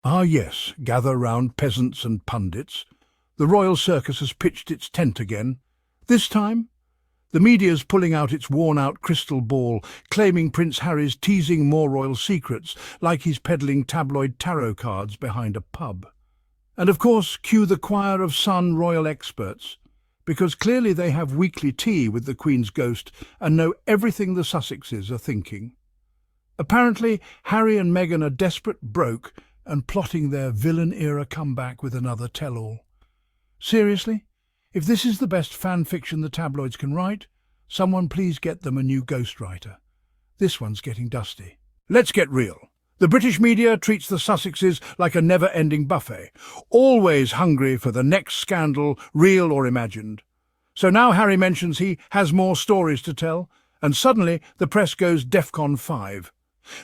Ah yes, gather round peasants and pundits. The royal circus has pitched its tent again. This time, the media's pulling out its worn-out crystal ball, claiming Prince Harry's teasing more royal secrets, like he's peddling tabloid tarot cards behind a pub. And of course, cue the choir of Sun royal experts, because clearly they have weekly tea with the Queen's ghost and know everything the Sussexes are thinking. Apparently, Harry and Meghan are desperate broke and plotting their villain-era comeback with another tell-all. Seriously? If this is the best fan fiction the tabloids can write, someone please get them a new ghostwriter. This one's getting dusty. Let's get real. The British media treats the Sussexes like a never-ending buffet, always hungry for the next scandal, real or imagined. So now Harry mentions he has more stories to tell, and suddenly the press goes DEFCON 5.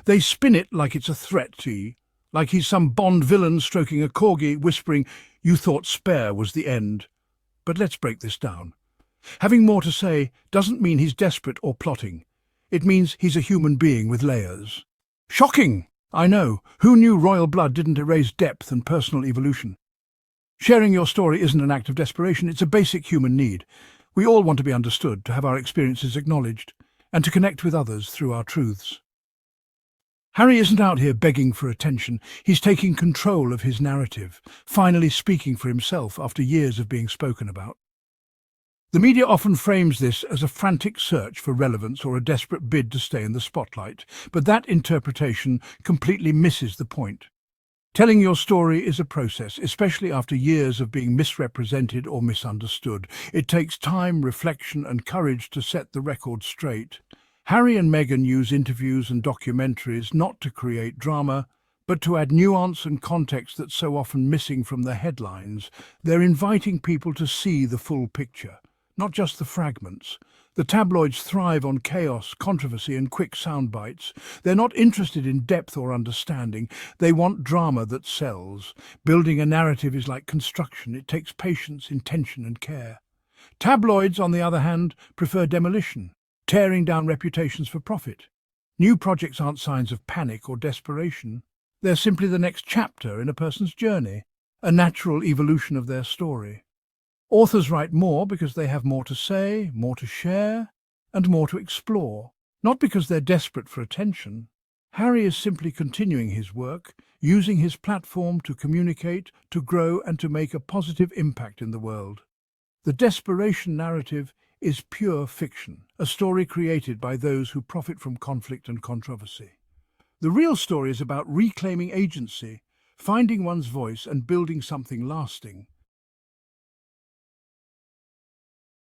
They spin it like it's a threat to you, like he's some Bond villain stroking a corgi, whispering, "You thought spare was the end." But let's break this down. Having more to say doesn't mean he's desperate or plotting. It means he's a human being with layers. Shocking! I know. Who knew royal blood didn't erase depth and personal evolution? Sharing your story isn't an act of desperation, it's a basic human need. We all want to be understood, to have our experiences acknowledged, and to connect with others through our truths. Harry isn't out here begging for attention. He's taking control of his narrative, finally speaking for himself after years of being spoken about. The media often frames this as a frantic search for relevance or a desperate bid to stay in the spotlight, but that interpretation completely misses the point. Telling your story is a process, especially after years of being misrepresented or misunderstood. It takes time, reflection, and courage to set the record straight. Harry and Meghan use interviews and documentaries not to create drama, but to add nuance and context that's so often missing from the headlines. They're inviting people to see the full picture, not just the fragments. The tabloids thrive on chaos, controversy, and quick sound bites. They're not interested in depth or understanding. They want drama that sells. Building a narrative is like construction. It takes patience, intention, and care. Tabloids, on the other hand, prefer demolition, tearing down reputations for profit. New projects aren't signs of panic or desperation. They're simply the next chapter in a person's journey, a natural evolution of their story. Authors write more because they have more to say, more to share, and more to explore, not because they're desperate for attention. Harry is simply continuing his work, using his platform to communicate, to grow, and to make a positive impact in the world. The desperation narrative is pure fiction, a story created by those who profit from conflict and controversy. The real story is about reclaiming agency, finding one's voice, and building something lasting.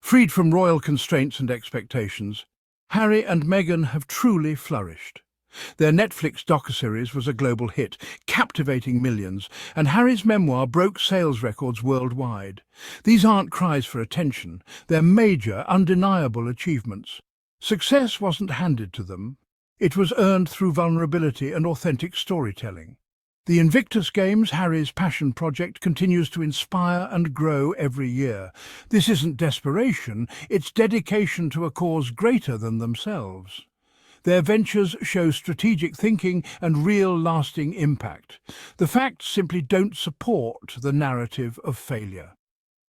Freed from royal constraints and expectations, Harry and Meghan have truly flourished. Their Netflix docuseries was a global hit, captivating millions, and Harry's memoir broke sales records worldwide. These aren't cries for attention, they're major, undeniable achievements. Success wasn't handed to them. It was earned through vulnerability and authentic storytelling. The Invictus Games, Harry's passion project, continues to inspire and grow every year. This isn't desperation, it's dedication to a cause greater than themselves. Their ventures show strategic thinking and real lasting impact. The facts simply don't support the narrative of failure.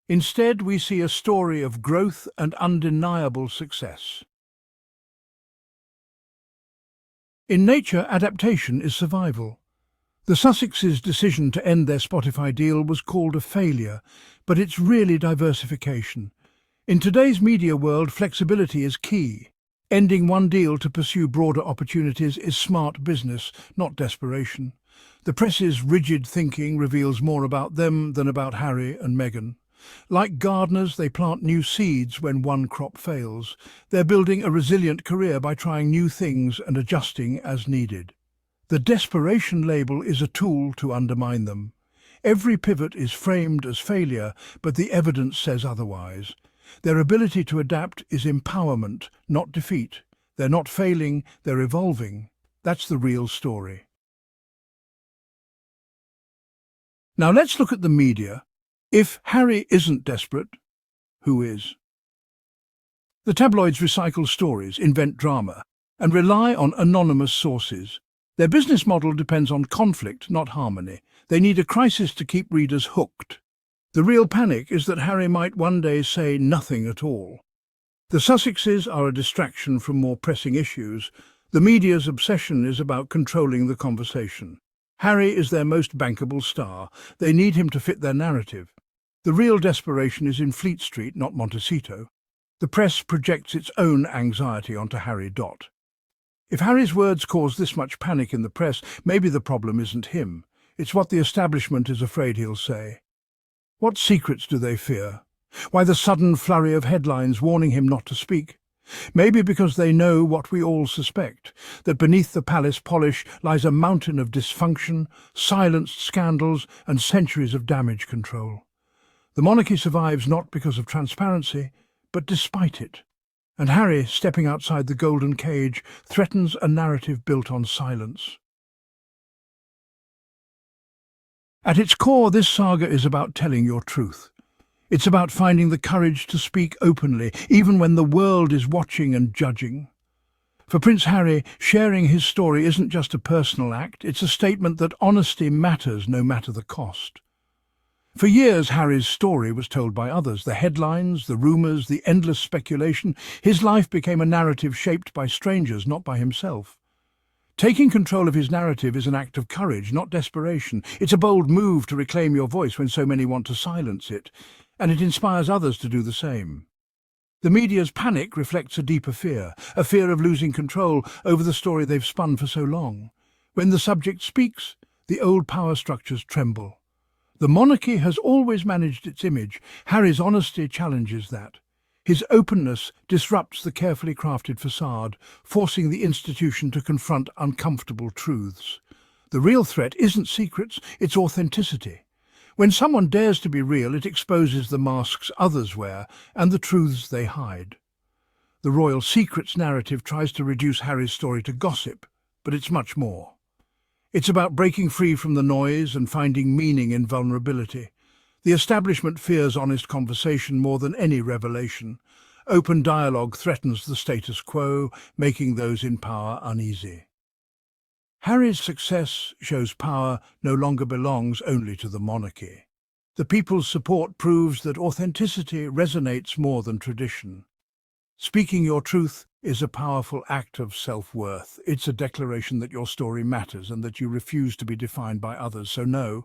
Instead, we see a story of growth and undeniable success. In nature, adaptation is survival. The Sussexes' decision to end their Spotify deal was called a failure, but it's really diversification. In today's media world, flexibility is key. Ending one deal to pursue broader opportunities is smart business, not desperation. The press's rigid thinking reveals more about them than about Harry and Meghan. Like gardeners, they plant new seeds when one crop fails. They're building a resilient career by trying new things and adjusting as needed. The desperation label is a tool to undermine them. Every pivot is framed as failure, but the evidence says otherwise. Their ability to adapt is empowerment, not defeat. They're not failing, they're evolving. That's the real story. Now let's look at the media. If Harry isn't desperate, who is? The tabloids recycle stories, invent drama, and rely on anonymous sources. Their business model depends on conflict, not harmony. They need a crisis to keep readers hooked. The real panic is that Harry might one day say nothing at all. The Sussexes are a distraction from more pressing issues. The media's obsession is about controlling the conversation. Harry is their most bankable star. They need him to fit their narrative. The real desperation is in Fleet Street, not Montecito. The press projects its own anxiety onto Harry. If Harry's words cause this much panic in the press, maybe the problem isn't him. It's what the establishment is afraid he'll say. What secrets do they fear? Why the sudden flurry of headlines warning him not to speak? Maybe because they know what we all suspect, that beneath the palace polish lies a mountain of dysfunction, silenced scandals, and centuries of damage control. The monarchy survives not because of transparency, but despite it. And Harry, stepping outside the golden cage, threatens a narrative built on silence. At its core, this saga is about telling your truth. It's about finding the courage to speak openly, even when the world is watching and judging. For Prince Harry, sharing his story isn't just a personal act, it's a statement that honesty matters no matter the cost. For years, Harry's story was told by others. The headlines, the rumours, the endless speculation. His life became a narrative shaped by strangers, not by himself. Taking control of his narrative is an act of courage, not desperation. It's a bold move to reclaim your voice when so many want to silence it, and it inspires others to do the same. The media's panic reflects a deeper fear, a fear of losing control over the story they've spun for so long. When the subject speaks, the old power structures tremble. The monarchy has always managed its image. Harry's honesty challenges that. His openness disrupts the carefully crafted facade, forcing the institution to confront uncomfortable truths. The real threat isn't secrets, it's authenticity. When someone dares to be real, it exposes the masks others wear and the truths they hide. The royal secrets narrative tries to reduce Harry's story to gossip, but it's much more. It's about breaking free from the noise and finding meaning in vulnerability. The establishment fears honest conversation more than any revelation. Open dialogue threatens the status quo, making those in power uneasy. Harry's success shows power no longer belongs only to the monarchy. The people's support proves that authenticity resonates more than tradition. Speaking your truth is a powerful act of self-worth. It's a declaration that your story matters and that you refuse to be defined by others. So no,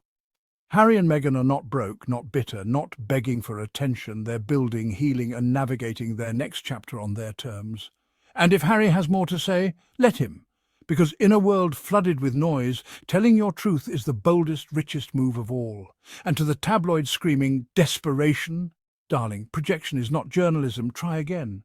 Harry and Meghan are not broke, not bitter, not begging for attention. They're building, healing and navigating their next chapter on their terms. And if Harry has more to say, let him. Because in a world flooded with noise, telling your truth is the boldest, richest move of all. And to the tabloids screaming, desperation? Darling, projection is not journalism. Try again.